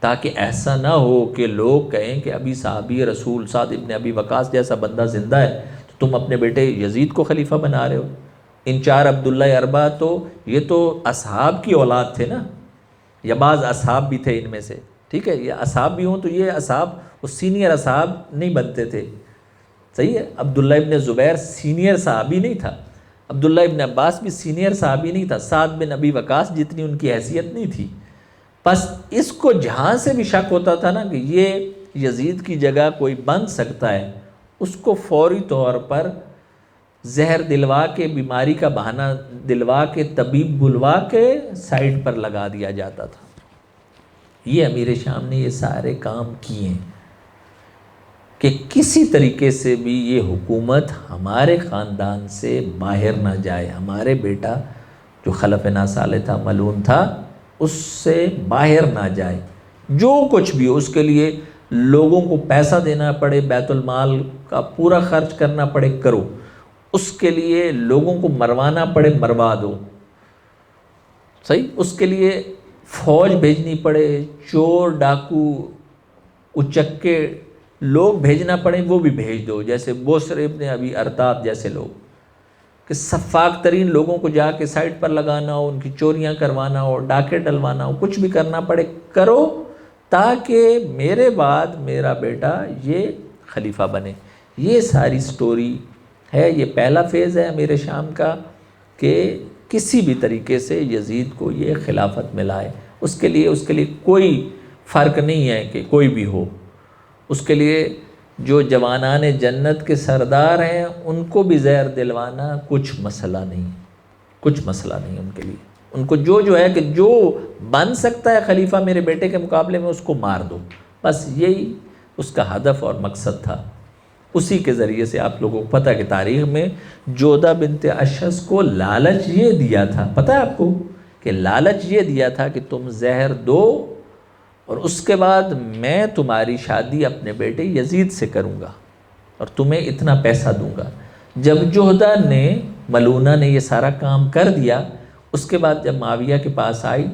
تاکہ ایسا نہ ہو کہ لوگ کہیں کہ ابھی صحابی رسول سعد بن ابی وقاص جیسا بندہ زندہ ہے تو تم اپنے بیٹے یزید کو خلیفہ بنا رہے ہو. ان 4 عبداللہ اربع تو یہ تو اصحاب کی اولاد تھے نا، یا بعض اصحاب بھی تھے ان میں سے. ٹھیک ہے، یہ اصحاب بھی ہوں تو یہ اصحاب وہ سینئر اصحاب نہیں بنتے تھے. صحیح ہے، عبداللہ ابن زبیر سینئر صحابی نہیں تھا، عبداللہ ابن عباس بھی سینئر صحابی نہیں تھا، سعد بن ابی وقاص جتنی ان کی حیثیت نہیں تھی. بس اس کو جہاں سے بھی شک ہوتا تھا نا کہ یہ یزید کی جگہ کوئی بن سکتا ہے، اس کو فوری طور پر زہر دلوا کے، بیماری کا بہانہ دلوا کے، طبیب بلوا کے سائڈ پر لگا دیا جاتا تھا. یہ امیر شام نے یہ سارے کام کیے ہیں. کہ کسی طریقے سے بھی یہ حکومت ہمارے خاندان سے باہر نہ جائے، ہمارے بیٹا جو خلف ناصالح تھا، ملعون تھا، اس سے باہر نہ جائے۔ جو کچھ بھی ہو اس کے لیے لوگوں کو پیسہ دینا پڑے، بیت المال کا پورا خرچ کرنا پڑے، کرو، اس کے لیے لوگوں کو مروانا پڑے، مروا دو، صحیح، اس کے لیے فوج بھیجنی پڑے، چور ڈاکو اچکے لوگ بھیجنا پڑے، وہ بھی بھیج دو، جیسے بوسر ابن ابی ارطاب جیسے لوگ، کہ سفاک ترین لوگوں کو جا کے سائٹ پر لگانا ہو، ان کی چوریاں کروانا ہو، ڈاکے ڈلوانا ہو، کچھ بھی کرنا پڑے کرو، تاکہ میرے بعد میرا بیٹا یہ خلیفہ بنے۔ یہ ساری سٹوری ہے، یہ پہلا فیز ہے امیر شام کا، کہ کسی بھی طریقے سے یزید کو یہ خلافت ملائے۔ اس کے لیے کوئی فرق نہیں ہے کہ کوئی بھی ہو، اس کے لیے جو جوانان جنت کے سردار ہیں ان کو بھی زہر دلوانا کچھ مسئلہ نہیں، کچھ مسئلہ نہیں ان کے لیے، ان کو جو ہے کہ جو بن سکتا ہے خلیفہ میرے بیٹے کے مقابلے میں اس کو مار دو، بس یہی اس کا ہدف اور مقصد تھا۔ اسی کے ذریعے سے آپ لوگوں کو پتہ ہے کہ تاریخ میں جودہ بنت اشعث کو لالچ یہ دیا تھا، پتہ ہے آپ کو کہ لالچ یہ دیا تھا کہ تم زہر دو اور اس کے بعد میں تمہاری شادی اپنے بیٹے یزید سے کروں گا اور تمہیں اتنا پیسہ دوں گا۔ جب جودہ نے، ملونہ نے یہ سارا کام کر دیا، اس کے بعد جب معاویہ کے پاس آئی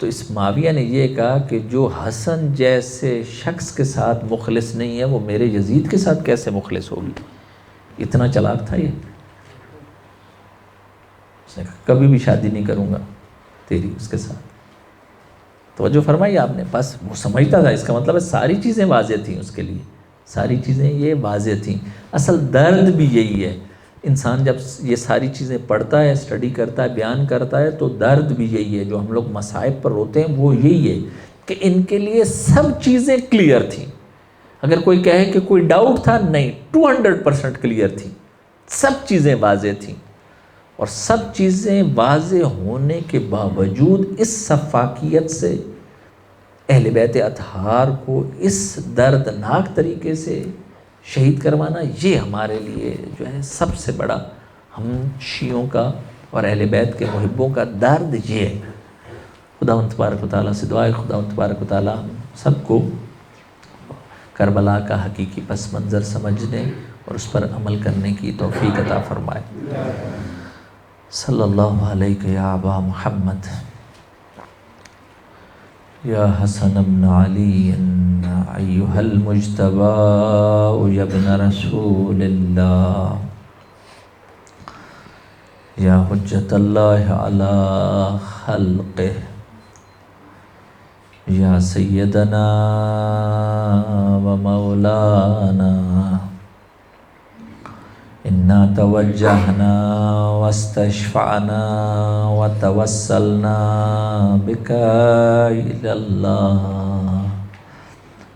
تو اس معاویہ نے یہ کہا کہ جو حسن جیسے شخص کے ساتھ مخلص نہیں ہے وہ میرے یزید کے ساتھ کیسے مخلص ہوگی؟ اتنا چلاک تھا یہ۔ اس نے کہا کبھی بھی شادی نہیں کروں گا تیری اس کے ساتھ۔ توجہ فرمائی آپ نے، بس وہ سمجھتا تھا، اس کا مطلب ہے ساری چیزیں واضح تھیں اس کے لیے، ساری چیزیں یہ واضح تھیں۔ اصل درد بھی یہی ہے، انسان جب یہ ساری چیزیں پڑھتا ہے، اسٹڈی کرتا ہے، بیان کرتا ہے، تو درد بھی یہی ہے۔ جو ہم لوگ مصائب پر روتے ہیں وہ یہی ہے کہ ان کے لیے سب چیزیں کلیئر تھیں۔ اگر کوئی کہے کہ کوئی ڈاؤٹ تھا، نہیں، 200% کلیئر تھی، سب چیزیں واضح تھیں۔ اور سب چیزیں واضح ہونے کے باوجود اس سفاکیت سے اہل بیت اطہار کو اس دردناک طریقے سے شہید کروانا، یہ ہمارے لیے جو ہے سب سے بڑا، ہم شیعوں کا اور اہل بیت کے محبوں کا درد یہ ہے۔ خداوند تبارک و تعالیٰ سے دعا ہے خداوند تبارک و تعالیٰ سب کو کربلا کا حقیقی پس منظر سمجھنے اور اس پر عمل کرنے کی توفیق عطا فرمائے۔ صلی اللہ علیہ یا ابا محمد یا حسن ابن علی ایہا المجتبی یا ابن رسول اللہ یا حجت اللہ علی خلقہ یا سیدنا و مولانا انا توجہنا واستشفعنا وتوسلنا بک الی اللہ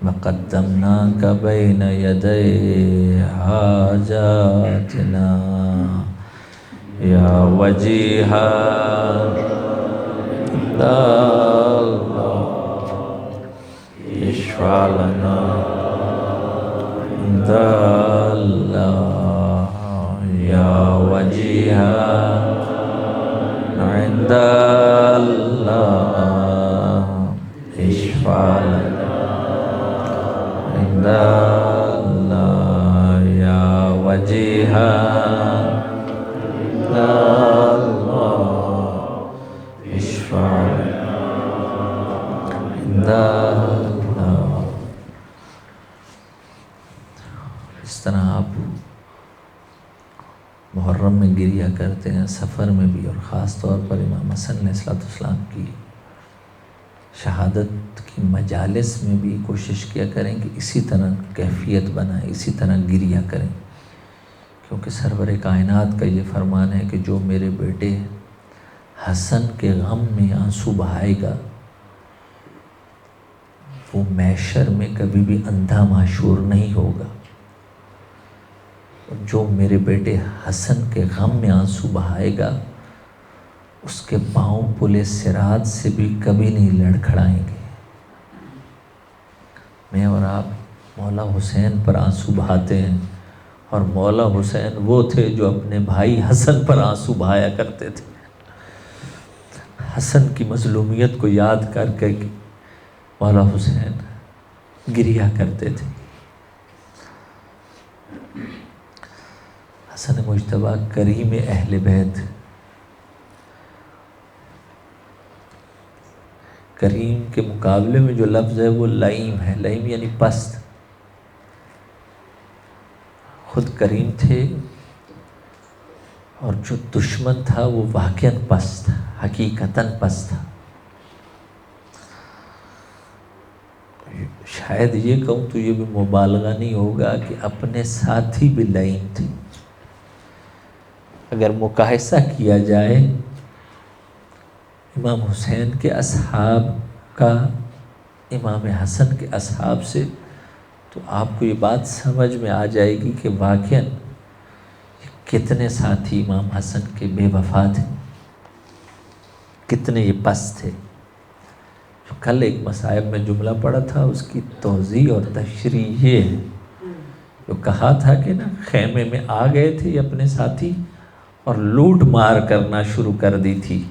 وقدمناک بین یدی حاجاتنا یا وجیہا اشفع لنا عند اللہ یا وجیہا عند اللہ اشفع لنا عند اللہ یا وجیہا عند اللہ اشفع لنا عند اللہ۔ اس طرح آپ محرم میں گریہ کرتے ہیں، سفر میں بھی، اور خاص طور پر امام حسن علیہ السلام کی شہادت کی مجالس میں بھی کوشش کیا کریں کہ اسی طرح کیفیت بنائیں، اسی طرح گریہ کریں، کیونکہ سرور کائنات کا یہ فرمان ہے کہ جو میرے بیٹے حسن کے غم میں آنسو بہائے گا وہ محشر میں کبھی بھی اندھا معشور نہیں ہوگا، جو میرے بیٹے حسن کے غم میں آنسو بہائے گا اس کے پاؤں پلے صراط سے بھی کبھی نہیں لڑکھڑائیں گے۔ میں اور آپ مولا حسین پر آنسو بہاتے ہیں، اور مولا حسین وہ تھے جو اپنے بھائی حسن پر آنسو بہایا کرتے تھے۔ حسن کی مظلومیت کو یاد کر کے مولا حسین گریا کرتے تھے۔ حسن مجتبیٰ کریم اہل بیت، کریم کے مقابلے میں جو لفظ ہے وہ لئیم ہے، لئیم یعنی پست۔ خود کریم تھے اور جو دشمن تھا وہ واقعاً پست تھا، حقیقتاً پست تھا۔ شاید یہ کہوں تو یہ بھی مبالغہ نہیں ہوگا کہ اپنے ساتھی بھی لئیم تھے۔ اگر مقایسہ کیا جائے امام حسین کے اصحاب کا امام حسن کے اصحاب سے، تو آپ کو یہ بات سمجھ میں آ جائے گی کہ واقعاً کتنے ساتھی امام حسن کے بے وفا تھے، کتنے یہ پست تھے۔ جو کل ایک مصائب میں جملہ پڑھا تھا، اس کی توضیح اور تشریح یہ ہے، جو کہا تھا کہ نا خیمے میں آ گئے تھے اپنے ساتھی اور لوٹ مار کرنا شروع کر دی تھی،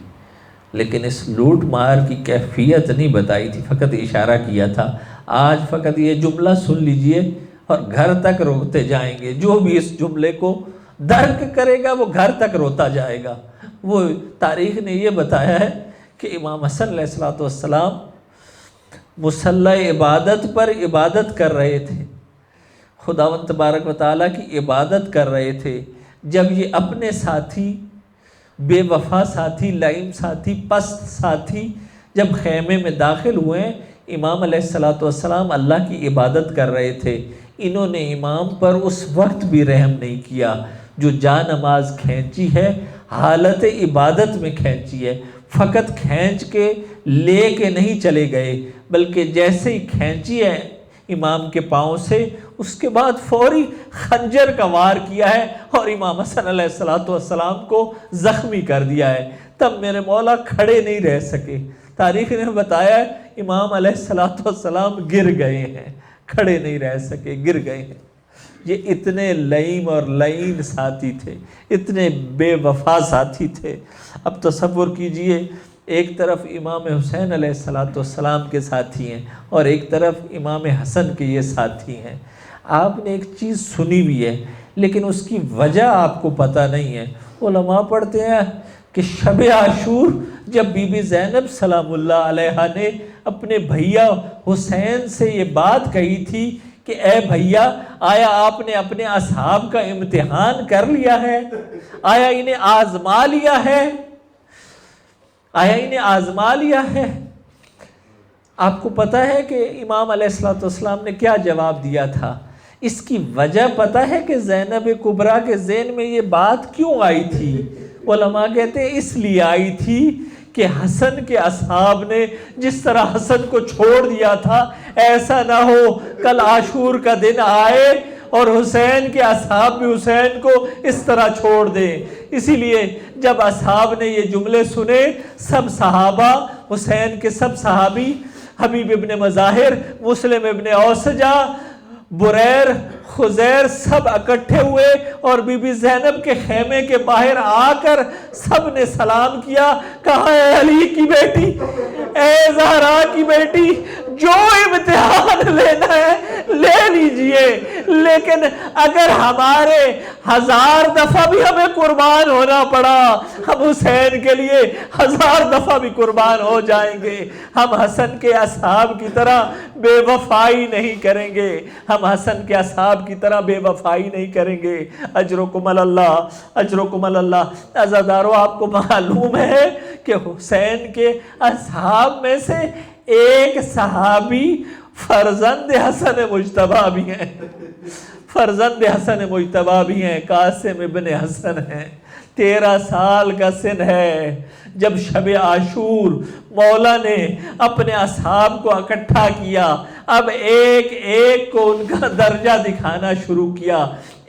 لیکن اس لوٹ مار کی کیفیت نہیں بتائی تھی، فقط اشارہ کیا تھا۔ آج فقط یہ جملہ سن لیجئے اور گھر تک روتے جائیں گے، جو بھی اس جملے کو درک کرے گا وہ گھر تک روتا جائے گا۔ وہ تاریخ نے یہ بتایا ہے کہ امام حسن علیہ السلام مصلی عبادت پر عبادت کر رہے تھے، خداوند تبارک و تعالیٰ کی عبادت کر رہے تھے، جب یہ اپنے ساتھی، بے وفا ساتھی، لئیم ساتھی، پست ساتھی جب خیمے میں داخل ہوئے، امام علیہ السلام اللہ کی عبادت کر رہے تھے، انہوں نے امام پر اس وقت بھی رحم نہیں کیا جو جا نماز کھینچی ہے، حالت عبادت میں کھینچی ہے، فقط کھینچ کے لے کے نہیں چلے گئے، بلکہ جیسے ہی کھینچی ہے امام کے پاؤں سے، اس کے بعد فوری خنجر کا وار کیا ہے اور امام حسن علیہ السلام کو زخمی کر دیا ہے۔ تب میرے مولا کھڑے نہیں رہ سکے، تاریخ نے بتایا ہے امام علیہ السلام گر گئے ہیں، کھڑے نہیں رہ سکے، گر گئے ہیں۔ یہ اتنے لئیم اور لعین ساتھی تھے، اتنے بے وفا ساتھی تھے۔ اب تصور کیجئے، ایک طرف امام حسین علیہ السلام کے ساتھی ہیں اور ایک طرف امام حسن کے یہ ساتھی ہیں۔ آپ نے ایک چیز سنی بھی ہے لیکن اس کی وجہ آپ کو پتہ نہیں ہے۔ علماء پڑھتے ہیں کہ شب عاشور جب بی بی زینب سلام اللہ علیہا نے اپنے بھیا حسین سے یہ بات کہی تھی کہ اے بھیا، آیا آپ نے اپنے اصحاب کا امتحان کر لیا ہے؟ آیا انہیں آزما لیا ہے؟ آیا انہیں آزما لیا ہے؟ آپ کو پتہ ہے کہ امام علیہ السلام نے کیا جواب دیا تھا؟ اس کی وجہ پتہ ہے کہ زینب کبریٰ کے ذہن میں یہ بات کیوں آئی تھی؟ علماء کہتے ہیں اس لیے آئی تھی کہ حسن کے اصحاب نے جس طرح حسن کو چھوڑ دیا تھا، ایسا نہ ہو کل عاشور کا دن آئے اور حسین کے اصحاب بھی حسین کو اس طرح چھوڑ دیں۔ اسی لیے جب اصحاب نے یہ جملے سنے، سب صحابہ، حسین کے سب صحابی، حبیب ابن مظاہر، مسلم ابن اوسجہ، بریر، خزیر، سب اکٹھے ہوئے اور بی بی زینب کے خیمے کے باہر آ کر سب نے سلام کیا، کہا اے علی کی بیٹی، اے زہرا کی بیٹی، جو امتحان لینا ہے لے لیجئے، لیکن اگر ہمارے 1000 دفعہ بھی ہمیں قربان ہونا پڑا، ہم حسین کے لیے 1000 دفعہ بھی قربان ہو جائیں گے۔ ہم حسن کے اصحاب کی طرح بے وفائی نہیں کریں گے، ہم حسن کے اصحاب کی طرح بے وفائی نہیں کریں گے۔ اجرکم اللہ، اجرکم اللہ۔ عزادارو، آپ کو معلوم ہے کہ حسین کے اصحاب میں سے ایک صحابی فرزند حسن مجتبیٰ بھی ہیں، فرزند حسن مجتبیٰ بھی ہیں، قاسم ابن حسن ہیں۔ 13 سال کا سن ہے جب شب عاشور مولا نے اپنے اصحاب کو اکٹھا کیا، اب ایک ایک کو ان کا درجہ دکھانا شروع کیا،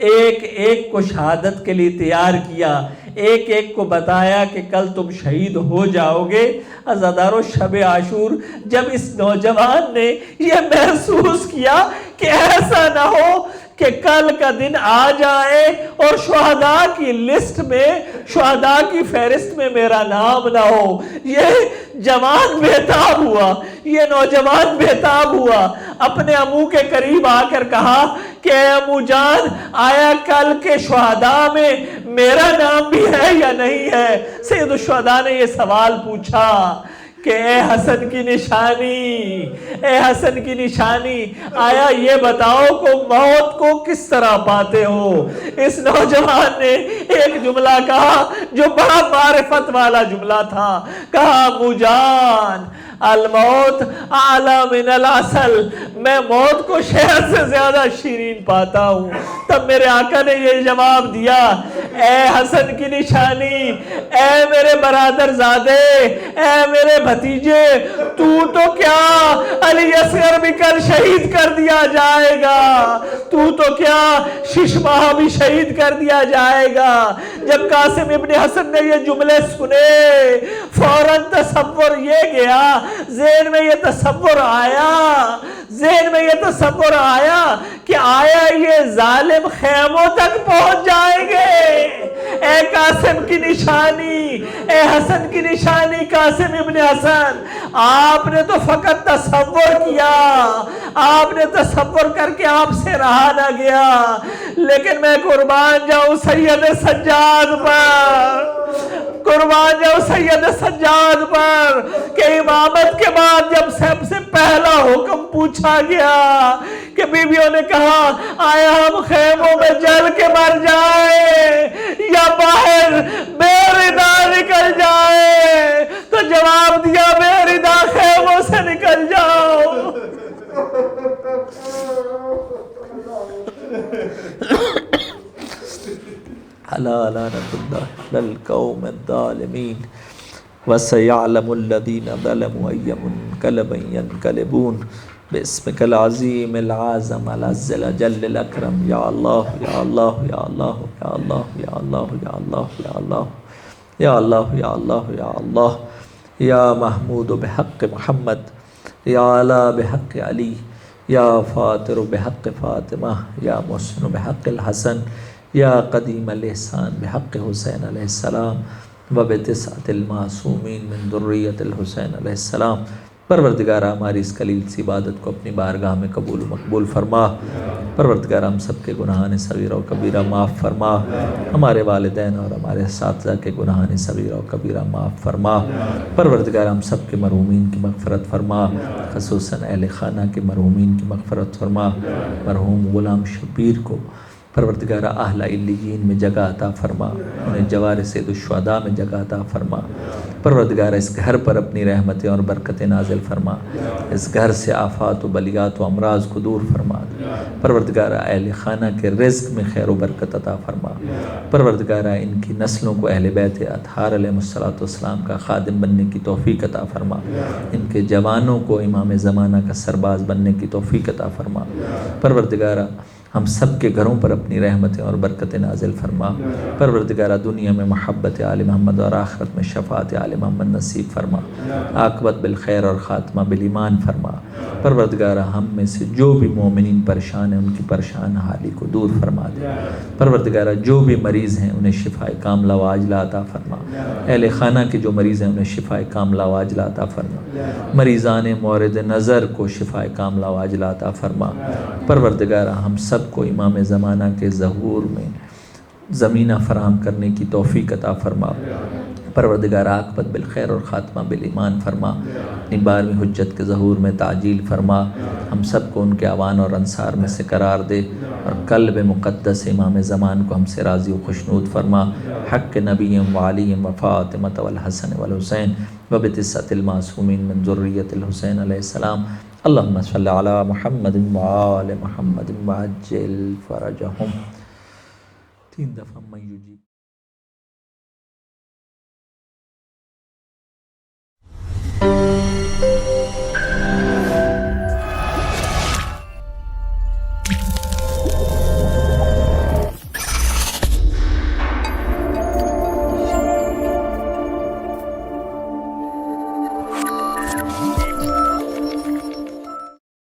ایک ایک کو شہادت کے لیے تیار کیا، ایک ایک کو بتایا کہ کل تم شہید ہو جاؤ گے۔ عزادارو شب عاشور جب اس نوجوان نے یہ محسوس کیا کہ ایسا نہ ہو کہ کل کا دن آ جائے اور شہداء کی لسٹ میں، شہداء کی فہرست میں میرا نام نہ ہو، یہ جوان بےتاب ہوا، یہ نوجوان بےتاب ہوا، اپنے امو کے قریب آ کر کہا کہ اے امو جان، آیا کل کے شہداء میں میرا نام بھی ہے یا نہیں ہے؟ سید الشہداء نے یہ سوال پوچھا کہ اے حسن کی نشانی، اے حسن کی نشانی، آیا یہ بتاؤ کہ موت کو کس طرح پاتے ہو؟ اس نوجوان نے ایک جملہ کہا جو بڑا معرفت والا جملہ تھا، کہا ابو جان الموت اعلی من العسل، میں موت کو شہد سے زیادہ شیرین پاتا ہوں۔ تب میرے آقا نے یہ جواب دیا، اے حسن کی نشانی، اے میرے برادر زادے، اے میرے بھتیجے، تو کیا علی اصغر بھی کل شہید کر دیا جائے گا، تو کیا ششماہ بھی شہید کر دیا جائے گا۔ جب قاسم ابن حسن نے یہ جملے سنے فوراً تصور یہ گیا، ذہن میں یہ تصور آیا کہ آیا یہ ظالم خیموں تک پہنچ جائیں گے؟ اے قاسم کی نشانی، اے حسن کی نشانی، قاسم ابن حسن، آپ نے تو فقط تصور کیا، آپ نے تصور کر کے آپ سے رہا نہ گیا، لیکن میں قربان جاؤں سید سجاد پر، قربان جاؤں سید سجاد پر، کہ امامت کے بعد جب سب سے پہلا حکم پوچھا گیا کہ بیویوں نے کہا آیا ہم خیموں میں جل کے مر جائیں یا باہر بے ردا نکل جائے، تو جواب دیا بے ردا خیموں سے نکل جاؤ۔ الا لعنۃ اللہ علی القوم الظالمین وسيعلم الذين ظلموا أي منقلب ينقلبون باسمك العظيم العظم العز الجل الأكرم يا الله يا الله يا الله يا الله يا الله يا الله يا الله يا الله يا الله يا الله يا محمود بحق محمد يا علا بحق علي يا فاطر بحق فاطمة يا محسن بحق الحسن يا قديم الإحسان بحق حسين عليه السلام وبتسعۃ المعصومین من ذریۃ الحسین علیہ السلام۔ پروردگارہ ہماری اس قلیل سی عبادت کو اپنی بارگاہ میں قبول و مقبول فرما۔ پروردگارہ ہم سب کے گناہان صغیرہ و کبیرہ معاف فرما، ہمارے والدین اور ہمارے اساتذہ کے گناہان صغیرہ و کبیرہ معاف فرما۔ پروردگارہ ہم سب کے مرحومین کی مغفرت فرما، خصوصاً اہل خانہ کے مرحومین کی مغفرت فرما۔ مرحوم غلام شبیر کو پروردگارہ اعلیٰ علیین میں جگہ عطا فرما، انہیں جوار سید الشہداء میں جگہ عطا فرما۔ پروردگارہ اس گھر پر اپنی رحمتیں اور برکتیں نازل فرما، اس گھر سے آفات و بلیات و امراض کو دور فرما۔ پروردگارہ اہل خانہ کے رزق میں خیر و برکت عطا فرما۔ پروردگارہ ان کی نسلوں کو اہل بیت اطہار علیہ السلام کا خادم بننے کی توفیق عطا فرما، ان کے جوانوں کو امام زمانہ کا سرباز بننے کی توفیق عطا فرما۔ پروردگارہ ہم سب کے گھروں پر اپنی رحمتیں اور برکتیں نازل فرما۔ پروردگارہ دنیا میں محبت آل محمد اور آخرت میں شفاعت آل محمد نصیب فرما، عاقبت بالخیر اور خاتمہ بالایمان فرما۔ پروردگارہ ہم میں سے جو بھی مومنین پریشان ہیں ان کی پریشان حالی کو دور فرما دے۔ پروردگارہ جو بھی مریض ہیں انہیں شفاء کاملہ و عاجلہ عطا فرما، اہل خانہ کے جو مریض ہیں انہیں شفاء کاملہ و عاجلہ عطا فرما، مریضان مورد نظر کو شفاء کاملہ و عاجلہ عطا فرما۔ پروردگارہ ہم سب کو امام زمانہ کے ظہور میں زمینہ فراہم کرنے کی توفیق عطا فرما۔ پروردگار عاقبت بالخیر اور خاتمہ بالایمان فرما، اپنی 12ویں حجت کے ظہور میں تعجیل فرما، ہم سب کو ان کے اعوان اور انصار میں سے قرار دے، اور قلب مقدس امام زمان کو ہم سے راضی و خوشنود فرما، حق نبی و علی و فاطمہ والحسن والحسین وبتسعۃ المعصومین من ذریۃ الحسین علیہ السلام۔ اللہم صلی علی محمد وآل محمد وعجل فرجہم۔ 3 دفعہ من یجیب